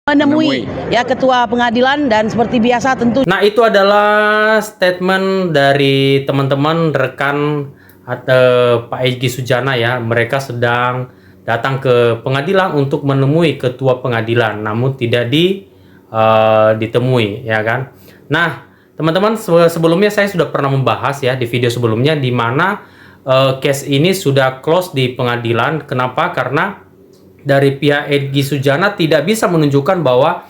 menemui ya ketua pengadilan, dan seperti biasa tentu. Nah, itu adalah statement dari teman-teman rekan Pak Egy Sujana ya. Mereka sedang datang ke pengadilan untuk menemui ketua pengadilan, namun tidak ditemui ya kan. Nah, teman-teman, sebelumnya saya sudah pernah membahas ya di video sebelumnya, di mana case ini sudah close di pengadilan. Kenapa? Karena dari pihak Egy Sujana tidak bisa menunjukkan bahwa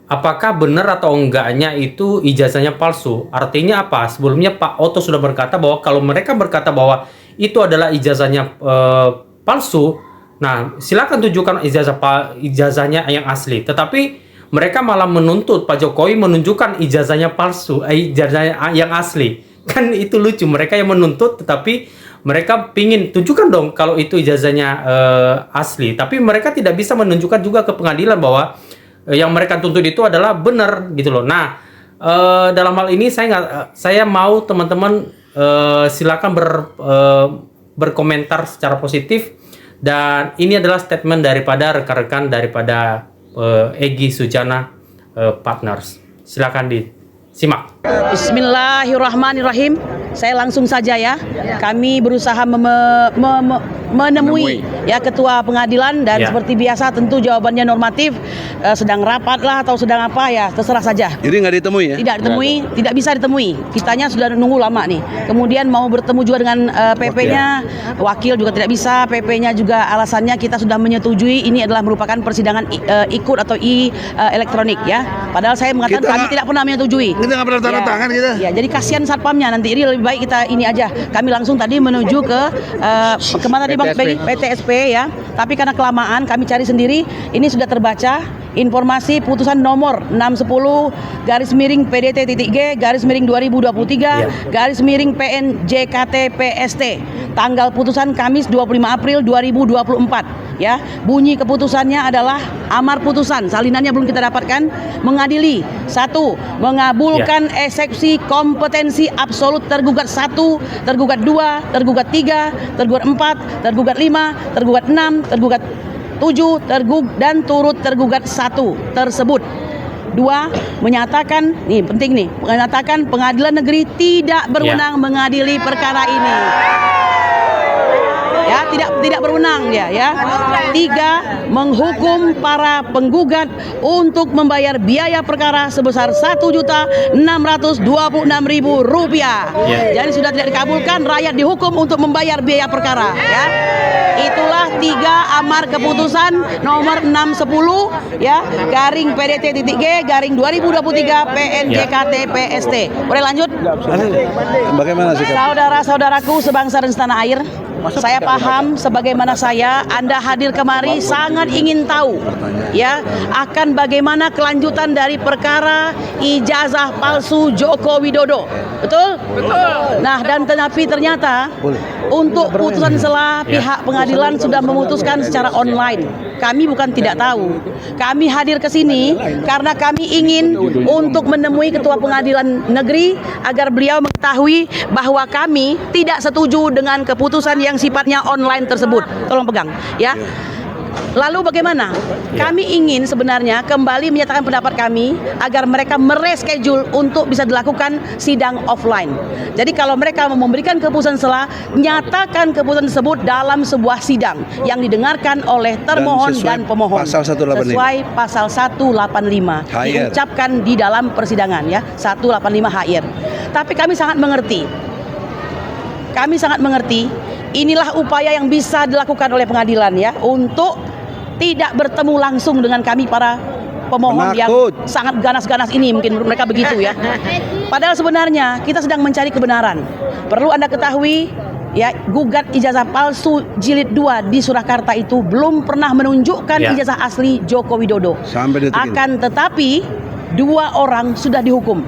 apakah benar atau enggaknya itu ijazahnya palsu. Artinya apa? Sebelumnya Pak Otto sudah berkata bahwa kalau mereka berkata bahwa itu adalah ijazahnya palsu, nah silakan tunjukkan ijazahnya yang asli. Tetapi mereka malah menuntut Pak Jokowi menunjukkan ijazahnya palsu, ijazahnya yang asli. Kan itu lucu, mereka yang menuntut tetapi mereka pingin tunjukkan dong kalau itu ijazahnya asli, tapi mereka tidak bisa menunjukkan juga ke pengadilan bahwa yang mereka tuntut itu adalah benar gitu loh. Nah, dalam hal ini saya mau teman-teman silakan berkomentar secara positif, dan ini adalah statement daripada rekan-rekan daripada Egy Sujana Partners. Silakan disimak. Bismillahirrahmanirrahim. Saya langsung saja ya. Kami berusaha menemui ya ketua pengadilan, dan seperti biasa tentu jawabannya normatif, sedang rapat lah atau sedang apa ya, terserah saja. Jadi nggak ditemui ya? Tidak ditemui, tidak bisa ditemui. Kitanya sudah nunggu lama nih. Kemudian mau bertemu juga dengan PP-nya, wakil juga tidak bisa. PP-nya juga alasannya kita sudah menyetujui ini adalah merupakan persidangan ikut atau elektronik ya. Padahal saya mengatakan kami tidak pernah menyetujui. Kita nggak pernah tanda tangan kita. Ya, jadi kasihan satpamnya nanti. Ini lebih baik kita ini aja. Kami langsung tadi menuju ke kemana tadi Bang Peggy? PTSP ya. Tapi karena kelamaan kami cari sendiri. Ini sudah terbaca informasi putusan nomor 610-PDT-G/2023/PN-JKT-PST. Tanggal putusan Kamis 25 April 2024 ya. Bunyi keputusannya adalah amar putusan, salinannya belum kita dapatkan, mengadili 1. Mengabulkan eksepsi kompetensi absolut tergugat 1, tergugat 2, tergugat 3, tergugat 4, tergugat 5, tergugat 6, tergugat 7, dan turut tergugat 1 tersebut. 2. Menyatakan, nih penting nih, menyatakan pengadilan negeri tidak berwenang mengadili perkara ini. Ya, tidak berwenang dia ya. 3. Menghukum para penggugat untuk membayar biaya perkara sebesar Rp1.626.000. Jadi sudah tidak dikabulkan, rakyat dihukum untuk membayar biaya perkara ya. Itulah 3 amar keputusan nomor 610 ya /PDT-G/2023/PN-JKT-PST. Boleh lanjut? Bagaimana sih? Saudara-saudaraku sebangsa dan setanah air, saya paham sebagaimana Anda hadir kemari sangat ingin tahu ya akan bagaimana kelanjutan dari perkara ijazah palsu Joko Widodo. Betul? Betul. Nah, dan ternyata untuk putusan selah pihak pengadilan sudah memutuskan secara online. Kami bukan tidak tahu. Kami hadir ke sini karena kami ingin untuk menemui ketua pengadilan negeri agar beliau mengetahui bahwa kami tidak setuju dengan keputusan yang sifatnya online tersebut. Tolong pegang ya. Lalu bagaimana? Kami ingin sebenarnya kembali menyatakan pendapat kami agar mereka mereschedule untuk bisa dilakukan sidang offline. Jadi kalau mereka memberikan keputusan selah, nyatakan keputusan tersebut dalam sebuah sidang yang didengarkan oleh termohon dan pemohon. Pasal 185. Sesuai pasal 185 diucapkan di dalam persidangan ya, 185 HR. Tapi kami sangat mengerti. Inilah upaya yang bisa dilakukan oleh pengadilan ya, untuk tidak bertemu langsung dengan kami para pemohon yang sangat ganas-ganas ini, mungkin mereka begitu ya. Padahal sebenarnya kita sedang mencari kebenaran. Perlu Anda ketahui ya, gugat ijazah palsu jilid 2 di Surakarta itu belum pernah menunjukkan ijazah asli Joko Widodo. Akan tetapi 2 orang sudah dihukum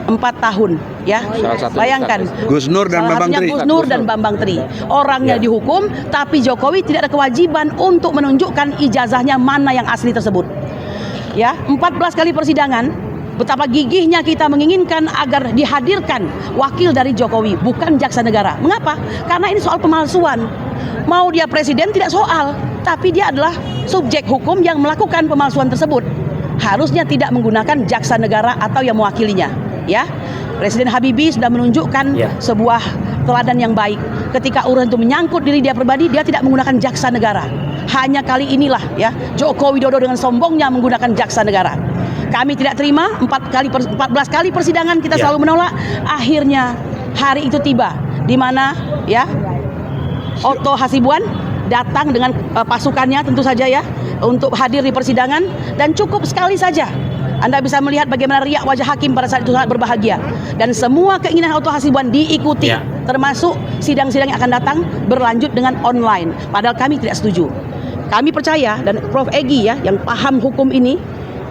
4 tahun ya. Bayangkan, Gus Nur dan Bambang Tri. Gus Nur dan Bambang Tri. Orangnya dihukum, tapi Jokowi tidak ada kewajiban untuk menunjukkan ijazahnya mana yang asli tersebut. Ya, 14 kali persidangan, betapa gigihnya kita menginginkan agar dihadirkan wakil dari Jokowi, bukan jaksa negara. Mengapa? Karena ini soal pemalsuan. Mau dia presiden tidak soal, tapi dia adalah subjek hukum yang melakukan pemalsuan tersebut. harusnya tidak menggunakan jaksa negara atau yang mewakilinya, ya. Presiden Habibie sudah menunjukkan sebuah teladan yang baik. Ketika urusan itu menyangkut diri dia pribadi, dia tidak menggunakan jaksa negara. Hanya kali inilah ya Joko Widodo dengan sombongnya menggunakan jaksa negara. Kami tidak terima 14 kali persidangan kita selalu menolak. Akhirnya hari itu tiba di mana ya Otto Hasibuan datang dengan pasukannya tentu saja ya untuk hadir di persidangan, dan cukup sekali saja Anda bisa melihat bagaimana riak wajah hakim pada saat itu sangat berbahagia, dan semua keinginan Otto Hasibuan diikuti, termasuk sidang-sidang yang akan datang berlanjut dengan online. Padahal kami tidak setuju. Kami percaya, dan Prof. Egy ya yang paham hukum ini,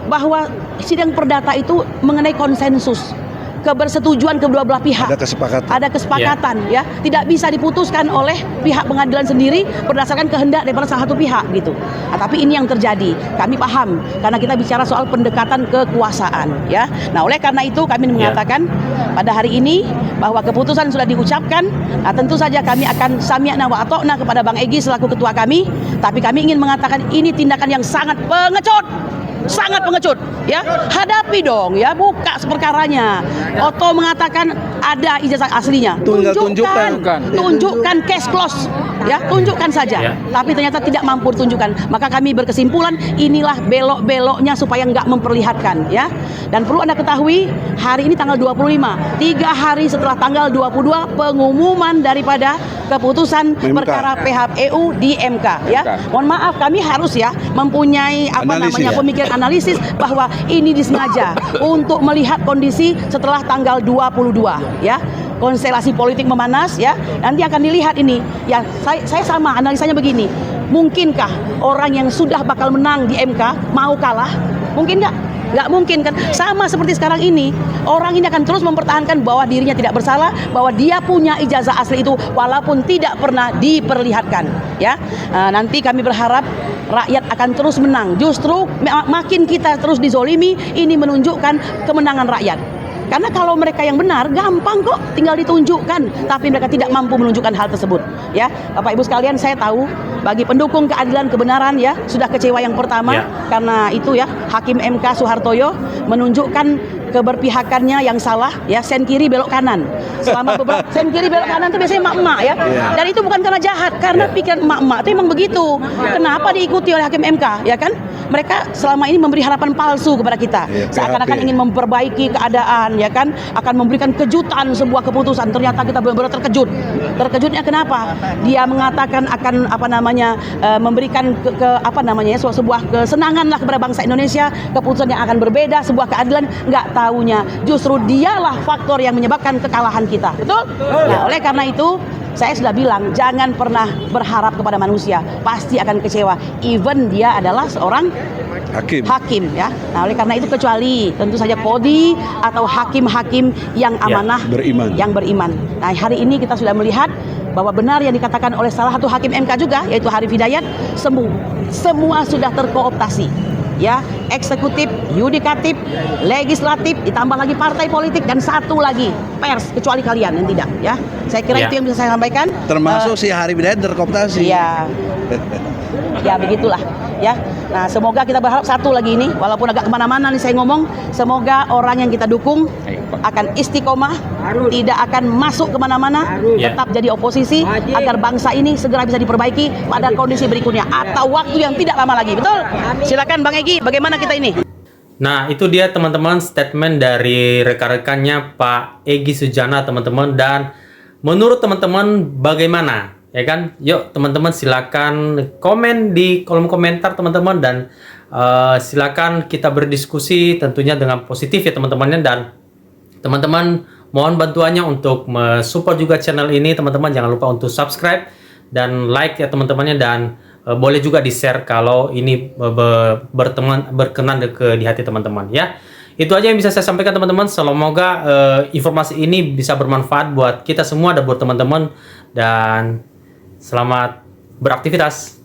bahwa sidang perdata itu mengenai konsensus, kebersetujuan kedua belah pihak. Ada kesepakatan ya. Tidak bisa diputuskan oleh pihak pengadilan sendiri berdasarkan kehendak daripada salah satu pihak gitu. Nah, tapi ini yang terjadi. Kami paham karena kita bicara soal pendekatan kekuasaan ya. Nah, oleh karena itu kami mengatakan pada hari ini bahwa keputusan sudah diucapkan. Nah, tentu saja kami akan sami'na wa ata'na kepada Bang Egy selaku ketua kami, tapi kami ingin mengatakan ini tindakan yang sangat pengecut. Sangat pengecut ya, hadapi dong ya, buka perkaranya. Otto mengatakan ada ijazah aslinya, tunjukkan case close ya, tunjukkan saja. Tapi ternyata tidak mampu ditunjukkan, maka kami berkesimpulan inilah belok-beloknya supaya nggak memperlihatkan ya. Dan perlu Anda ketahui, hari ini tanggal 25, 3 hari setelah tanggal 22 pengumuman daripada keputusan perkara PHPU di MK ya. Mohon maaf, kami harus ya mempunyai pemikiran analisis bahwa ini disengaja untuk melihat kondisi setelah tanggal 22 ya. Konstelasi politik memanas ya. Nanti akan dilihat ini. Ya, saya sama analisanya begini. Mungkinkah orang yang sudah bakal menang di MK mau kalah? Mungkin nggak? Nggak mungkin kan. Sama seperti sekarang ini, orang ini akan terus mempertahankan bahwa dirinya tidak bersalah, bahwa dia punya ijazah asli itu walaupun tidak pernah diperlihatkan ya. Nanti kami berharap rakyat akan terus menang. Justru makin kita terus dizolimi, ini menunjukkan kemenangan rakyat. Karena kalau mereka yang benar, gampang kok, tinggal ditunjukkan. Tapi mereka tidak mampu menunjukkan hal tersebut. Ya, Bapak Ibu sekalian, saya tahu bagi pendukung keadilan kebenaran ya sudah kecewa yang pertama karena itu ya Hakim MK Soehartoyo menunjukkan keberpihakannya yang salah ya, sen kiri belok kanan. Selama beberapa sen kiri belok kanan itu biasanya emak-emak ya. Dan itu bukan karena jahat, karena pikiran emak-emak itu memang begitu. Kenapa diikuti oleh Hakim MK ya kan? Mereka selama ini memberi harapan palsu kepada kita. Seakan-akan ingin memperbaiki keadaan ya kan, akan memberikan kejutan sebuah keputusan. Ternyata kita benar-benar terkejut. Terkejutnya kenapa? Dia mengatakan akan memberikan sebuah kesenangan lah kepada bangsa Indonesia, keputusan yang akan berbeda, sebuah keadilan. Nggak tahunya justru dialah faktor yang menyebabkan kekalahan kita. Betul? Nah, oleh karena itu saya sudah bilang, jangan pernah berharap kepada manusia, pasti akan kecewa. Even dia adalah seorang hakim ya. Nah, oleh karena itu kecuali tentu saja kodi atau hakim-hakim yang amanah, yang beriman. Nah, hari ini kita sudah melihat bahwa benar yang dikatakan oleh salah satu hakim MK juga, yaitu Harif Hidayat, semua sudah terkooptasi. Ya, eksekutif, yudikatif, legislatif, ditambah lagi partai politik, dan satu lagi pers, kecuali kalian yang tidak ya. Saya kira itu yang bisa saya sampaikan. Termasuk si Harif Hidayat terkooptasi. Ya. Ya begitulah ya. Nah, semoga kita berharap satu lagi ini, walaupun agak kemana-mana nih saya ngomong, semoga orang yang kita dukung akan istiqomah, tidak akan masuk kemana-mana, tetap jadi oposisi, agar bangsa ini segera bisa diperbaiki pada kondisi berikutnya atau waktu yang tidak lama lagi. Betul? Silakan Bang Egy, bagaimana kita ini? Nah, itu dia teman-teman statement dari rekan-rekannya Pak Egy Sujana teman-teman. Dan menurut teman-teman bagaimana? Ya kan? Yuk teman-teman silakan komen di kolom komentar teman-teman, dan silakan kita berdiskusi tentunya dengan positif ya teman-temannya. Dan teman-teman mohon bantuannya untuk support juga channel ini teman-teman. Jangan lupa untuk subscribe dan like ya teman-temannya, dan boleh juga di-share kalau ini berkenan di hati teman-teman ya. Itu aja yang bisa saya sampaikan teman-teman. Semoga informasi ini bisa bermanfaat buat kita semua dan buat teman-teman, dan selamat beraktivitas.